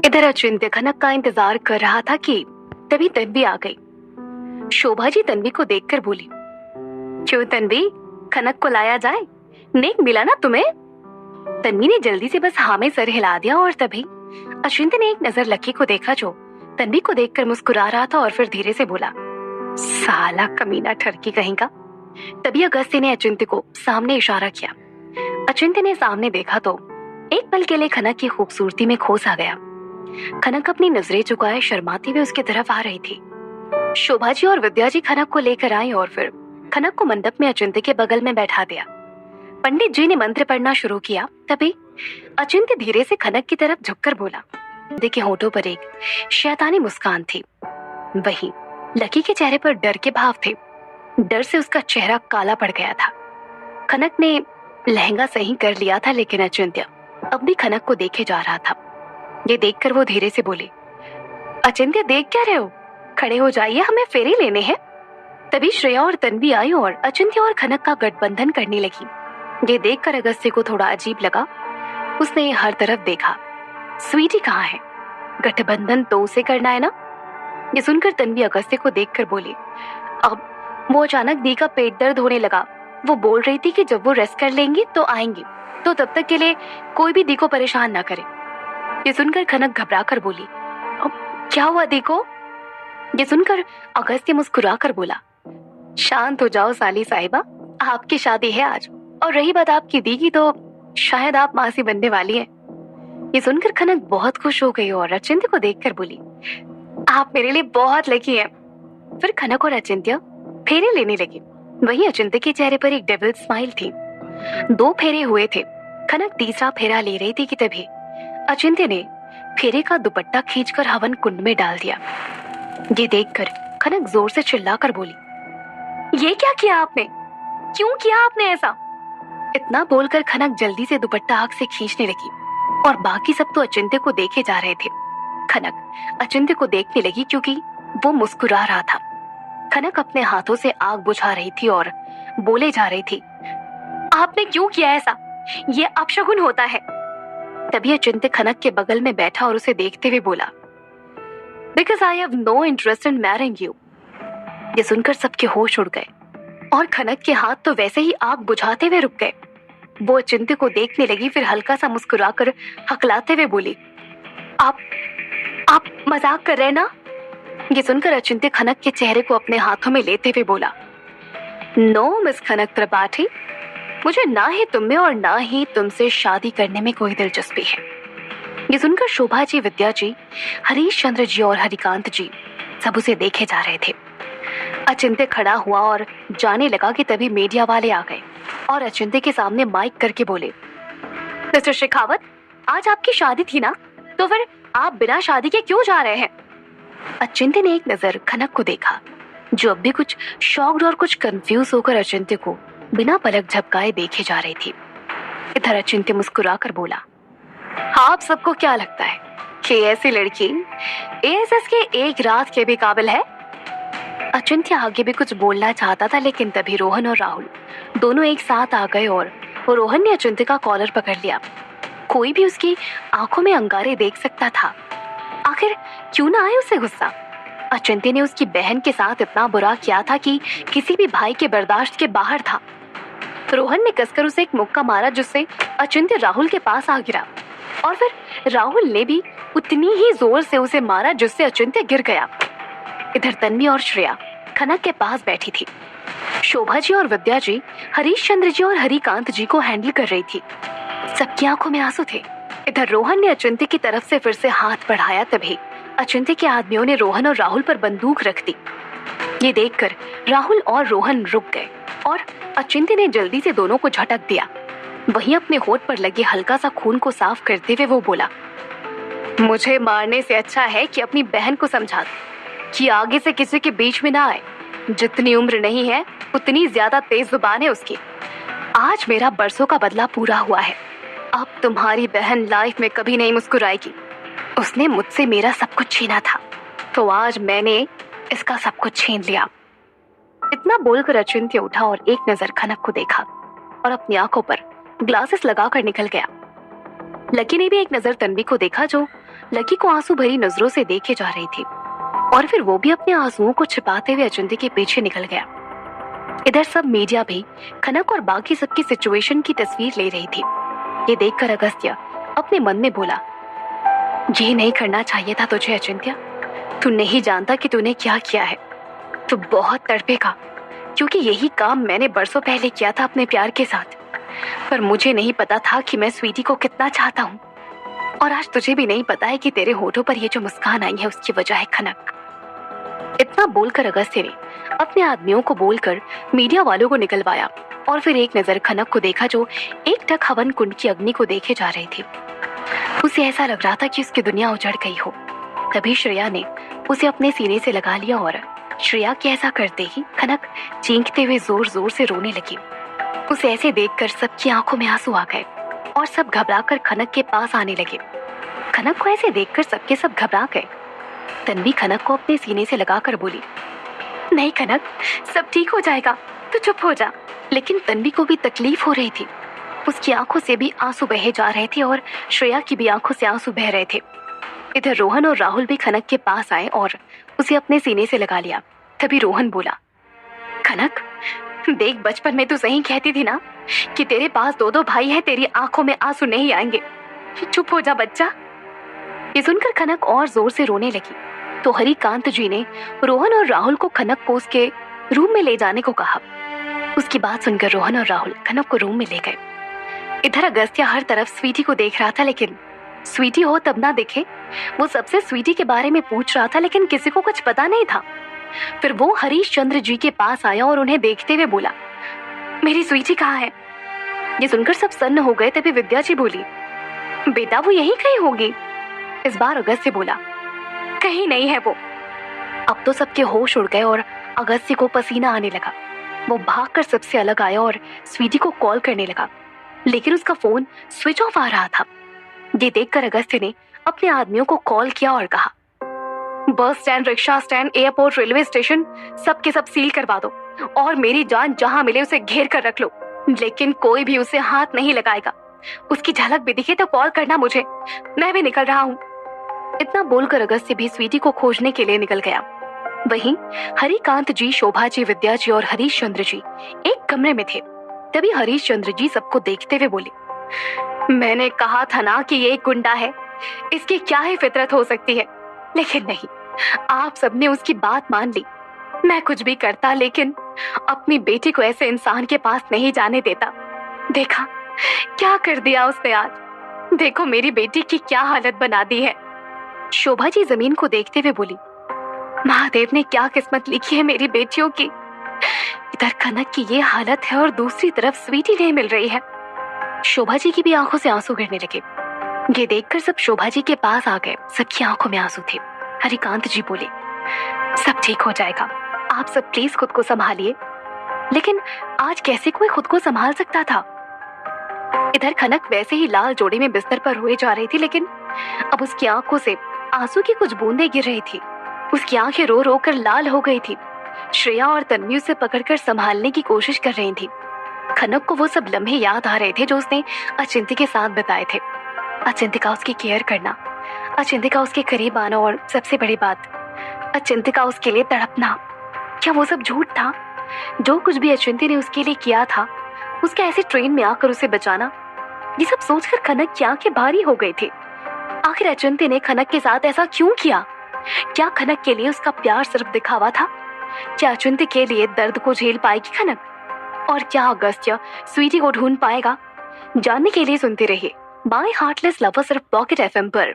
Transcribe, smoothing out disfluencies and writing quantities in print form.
इधर अचिंत्य खनक का इंतजार कर रहा था कि तभी तन्वी आ गई। शोभा जी तन्वी को देखकर बोली, क्यों तन्वी, खनक को लाया जाए? नेक मिला ना तुम्हें? तन्वी ने जल्दी से बस हाँ में सर हिला दिया और तभी अचिंत्य ने एक नजर लकी को देखा जो तन्वी को देखकर मुस्कुरा रहा था और फिर धीरे से बोला, साला कमीना ठरकी कहीं का। तभी अगस्त्य ने अचिंत्य को सामने इशारा किया। अचिंत्य ने सामने देखा तो एक पल के लिए खनक की खूबसूरती में खो सा गया। खनक अपनी नजरें झुकाए शर्माती हुई उसकी तरफ आ रही थी। शोभा जी और विद्या जी खनक को लेकर आई और फिर खनक को मंडप में अचिंत्य के बगल में बैठा दिया। पंडित जी ने मंत्र पढ़ना शुरू किया। तभी अचिंत्य धीरे से खनक की तरफ झुककर बोला। देखिए होठों पर एक शैतानी मुस्कान थी। वहीं लकी के चेहरे पर डर के भाव थे। डर से उसका चेहरा काला पड़ गया था। खनक ने लहंगा सही कर लिया था लेकिन अचिंत्य अब भी खनक को देखे जा रहा था। ये देखकर वो धीरे से बोले, अचिंत्य देख क्या रहे हो? खड़े हो जाइए, हमें फेरे लेने हैं। तभी श्रेया और तन्वी आई और अचिंत्य और खनक का गठबंधन करने लगी। ये देखकर अगस्त्य को थोड़ा अजीब लगा। उसने हर तरफ देखा, स्वीटी कहाँ है? गठबंधन तो उसे करना है ना? ये सुनकर तन्वी अगस्त्य को देखकर बोली, अब वो अचानक दी का पेट दर्द होने लगा। वो बोल रही थी कि जब वो रेस्ट कर लेंगी तो आएंगी, तो तब तक के लिए कोई भी दी को परेशान ना करे। ये सुनकर खनक घबरा कर बोली, क्या हुआ दी को? ये सुनकर अगस्त्य मुस्कुरा कर बोला, शांत हो जाओ साली साहिबा, आपकी शादी है आज, और रही बात आपकी दी की तो शायद आप मासी बनने वाली हैं। ये सुनकर खनक बहुत खुश हो गई और अचिंत्य को देखकर बोली, आप मेरे लिए बहुत लकी हैं। फिर खनक और अचिंत्य फेरे लेने लगे। वहीं अचिंत्य के चेहरे पर एक डेविल स्माइल थी। 2 फेरे हुए थे। खनक तीसरा फेरा ले रही थी कि तभी अचिंत्य ने फेरे का दुपट्टा खींचकर हवन कुंड में डाल दिया। ये देखकर खनक जोर से चिल्लाकर बोली, ये क्या किया आपने? क्यों किया आपने ऐसा? इतना बोलकर खनक जल्दी से दुपट्टा आग से खींचने लगी और बाकी सब तो अचिंत्य को देखे जा रहे थे। खनक अचिंत्य को देखने लगी क्योंकि वो मुस्कुरा रहा था। खनक अपने हाथों से आग बुझा रही थी और बोले जा रही थी, आपने क्यों किया ऐसा? ये अपशगुन होता है। तभी अचिंत्य खनक के बगल में बैठा और उसे देखते हुए बोला, because I have no interest in marrying you. ये सुनकर सबके होश उड़ गए और खनक के हाथ तो वैसे ही आग बुझाते हुए रुक गए। वो अचिंत्य को देखने लगी, फिर हल्का सा मुस्कुराकर हकलाते हुए बोली, आप मजाक कर रहे हैं ना? ये सुनकर अचिंत्य खनक के चेहरे को अपने हाथों में लेते हुए बोला, नो मिस खनक त्रिपाठी, मुझे ना ही तुम में और ना ही तुमसे शादी करने में कोई दिलचस्पी है। ये सुनकर शोभा जी, विद्या जी, हरीश चंद्र जी और हरिकांत जी सब उसे देखे जा रहे थे। अचिंत्य खड़ा हुआ और जाने लगा कि तभी मीडिया वाले आ गए और अचिंत्य के सामने माइक करके बोले, मिस्टर शेखावत, आज आपकी शादी थी ना, तो फिर आप बिना शादी के क्यों जा रहे हैं? अचिंत्य ने एक नजर खनक को देखा जो अब भी कुछ शॉक्ड और कुछ कंफ्यूज होकर अचिंत्य को बिना पलक झपकाए देखे जा रही थी। इधर अचिंत्य मुस्कुराकर बोला, आप सबको क्या लगता है कि ऐसी लड़की एएसएस के एक रात के भी काबिल है? अचिंत्य आगे भी कुछ बोलना चाहता था लेकिन तभी रोहन और राहुल दोनों एक साथ आ गए और रोहन ने अचिंत्य का कॉलर पकड़ लिया। कोई भी उसकी आंखों में अंगारे देख सकता था। आखिर क्यों ना आए उसे गुस्सा? अचिंत्य ने उसकी बहन के साथ इतना बुरा किया था कि किसी भी भाई के बर्दाश्त के बाहर था। रोहन ने कसकर उसे एक मुक्का मारा जिससे अचिंत्य राहुल के पास आ गिरा और फिर राहुल ने भी उतनी ही जोर से उसे मारा जिससे अचिंत्य गिर गया। इधर तन्वी और श्रेया खनक के पास बैठी थी। शोभा जी और विद्या जी हरीश चंद्र जी और हरिकांत जी को हैंडल कर रही थी। सबकी आंखों में आंसू थे। इधर रोहन ने अचिंत्य की तरफ से फिर से हाथ बढ़ाया। तभी अचिंत्य के आदमियों ने रोहन और राहुल पर बंदूक रख दी। ये देखकर राहुल और रोहन रुक गए और अचिंत्य ने जल्दी से दोनों को झटक दिया। वहीं अपने होठ पर लगे हल्का सा खून को साफ करते हुए वो बोला, मुझे मारने से अच्छा है कि अपनी बहन को समझा दो कि आगे से किसी के बीच में ना आए। जितनी उम्र नहीं है उतनी ज्यादा तेज जुबान है उसकी। आज मेरा बरसों का बदला पूरा हुआ है। अब तुम्हारी बहन लाइफ में कभी नहीं मुस्कुराएगी। उसने मुझसे मेरा सब कुछ छीना था, तो आज मैंने इसका सब कुछ छीन लिया। इतना बोलकर अचिंत्य उठा और एक नजर खनक को देखा और अपनी आंखों पर ग्लासेस लगाकर निकल गया। लकी ने भी एक नजर तन्वी को देखा जो लकी को आंसू भरी नजरों से देखे जा रही थी और फिर वो भी अपने आंसुओं को छिपाते हुए अचिंत्य के पीछे निकल गया। इधर सब मीडिया भी खनक और बाकी सबकी सिचुएशन की तस्वीर ले रही थी। ये देखकर अगस्त्य अपने मन में बोला, ये नहीं करना चाहिए था तुझे अचिंत्य। तू नहीं जानता कि तूने क्या किया है। तू बहुत तड़पेगा, क्योंकि यही काम मैंने बरसों पहले किया था अपने प्यार के साथ। पर मुझे नहीं पता था कि मैं स्वीटी को कितना चाहता हूँ। और आज तुझे भी नहीं पता है कि तेरे होठों पर ये जो मुस्कान आई है उसकी वजह है खनक। इतना बोलकर अगस्त्य ने अपने आदमियों को बोलकर मीडिया वालों को निकलवाया और फिर एक नजर खनक को देखा जो एक टक हवन कुंड की अग्नि को देखे जा रही थी। उसे ऐसा लग रहा था कि उसकी दुनिया उजड़ गई हो। तभी श्रेया ने उसे अपने सीने से लगा लिया और श्रेया के ऐसा करते ही खनक चीखते हुए जोर जोर से रोने लगी। उसे ऐसे देखकर सबकी आंखों में आंसू आ गए और सब घबराकर खनक के पास आने लगे। खनक को ऐसे देखकर सबके सब घबरा गए। तन्वी खनक को अपने सीने से लगाकर बोली, नहीं खनक, सब ठीक हो जाएगा, तू चुप हो जा। लेकिन तन्वी को भी तकलीफ हो रही थी। उसकी आंखों से भी आंसू बहे जा रहे थे और श्रेया की भी आंखों से आंसू बह रहे थे। इधर रोहन और राहुल भी खनक के पास आए और उसे अपने सीने से लगा लिया। तभी रोहन बोला, खनक देख, बचपन में तू सही कहती थी ना कि तेरे पास दो दो भाई हैं, तेरी आंखों में आंसू नहीं आएंगे। चुप हो जा बच्चा। ये सुनकर खनक और जोर से रोने लगी तो हरिकांत जी ने रोहन और राहुल को खनक को उसके रूम में ले जाने को कहा। उसकी बात सुनकर रोहन और राहुल खनक को रूम में ले गए। इधर अगस्त्य हर तरफ स्वीटी को देख रहा था, लेकिन स्वीटी हो तब ना दिखे। वो सबसे स्वीटी के बारे में पूछ रहा था, लेकिन किसी को कुछ पता नहीं था। फिर वो हरीश चंद्र जी के पास आया और उन्हें देखते हुए बोला, मेरी स्वीटी कहाँ है? ये सुनकर सब सन्न हो गए। तभी विद्या जी बोली, बेटा वो यहीं कहीं होगी। इस बार अगस्त्य बोला, कहीं नहीं है वो। अब तो सबके होश उड़ गए और अगस्त्य को पसीना आने लगा। वो भागकर सबसे अलग आया और स्वीटी को कॉल करने लगा, लेकिन उसका फोन स्विच ऑफ आ रहा था। ये देखकर अगस्त्य ने अपने आदमियों को कॉल किया और कहा, bus stand, rickshaw stand, airport, railway station सबके सब सील करवा दो और मेरी जान जहां मिले उसे घेर कर रख लो, लेकिन कोई भी उसे हाथ नहीं लगाएगा। उसकी झलक भी दिखे तो कॉल करना मुझे, मैं भी निकल रहा हूँ। इतना बोलकर अगस्त्य भी स्वीटी को खोजने के लिए निकल गया। वहीं हरिकांत जी, शोभा जी, विद्या जी और हरीश चंद्र जी एक कमरे में थे। तभी हरीश चंद्र जी सबको देखते हुए बोले, मैंने कहा था ना कि ये एक गुंडा है, इसकी क्या ही फितरत हो सकती है। लेकिन नहीं, आप सबने उसकी बात मान ली। मैं कुछ भी करता, लेकिन अपनी बेटी को ऐसे इंसान के पास नहीं जाने देता। देखा क्या कर दिया उसने आज। देखो मेरी बेटी की क्या हालत बना दी है। शोभा जी जमीन को देखते हुए बोली, महादेव ने क्या किस्मत लिखी है मेरी बेटियों की। इधर कनक की ये हालत है और दूसरी तरफ स्वीटी नहीं मिल रही है। शोभा जी की भी आंखों से आंसू गिरने लगे। ये देखकर सब शोभा जी के पास आ गए। सबकी आंखों में आंसू थे। हरिकांत जी बोले, सब ठीक हो जाएगा, आप सब प्लीज खुद को संभालिए। लेकिन आज कैसे कोई खुद को संभाल सकता था। इधर खनक वैसे ही लाल जोड़े में बिस्तर पर रोए जा रही थी, लेकिन अब उसकी आंखों से आंसू की कुछ बूंदें गिर रही थी। उसकी आंखें रो रो कर लाल हो गई थी। श्रेया और तन्वी उसे पकड़कर संभालने की कोशिश कर रही थी। खनक को वो सब लम्हे याद आ रहे थे जो उसने अचिंत्य के साथ बिताए थे। अचिंत्य का उसकी केयर करना, अचिंत्य का उसके करीब आना और सबसे बड़ी बात, अचिंत्य का उसके लिए तड़पना। क्या वो सब झूठ था? जो कुछ भी अचिंत्य ने उसके लिए किया था, उसके ऐसे ट्रेन में आकर उसे बचाना, ये सब सोचकर खनक की आंखें भारी हो गई थी। आखिर अचिंत्य ने खनक के साथ ऐसा क्यों किया? क्या खनक के लिए उसका प्यार सिर्फ दिखावा था? क्या अचिंत्य के लिए दर्द को झेल पाएगी खनक? और क्या अगस्त्य स्वीटी को ढूंढ पाएगा? जानने के लिए सुनते रहिए माय हार्टलेस लवर सिर्फ पॉकेट एफएम पर।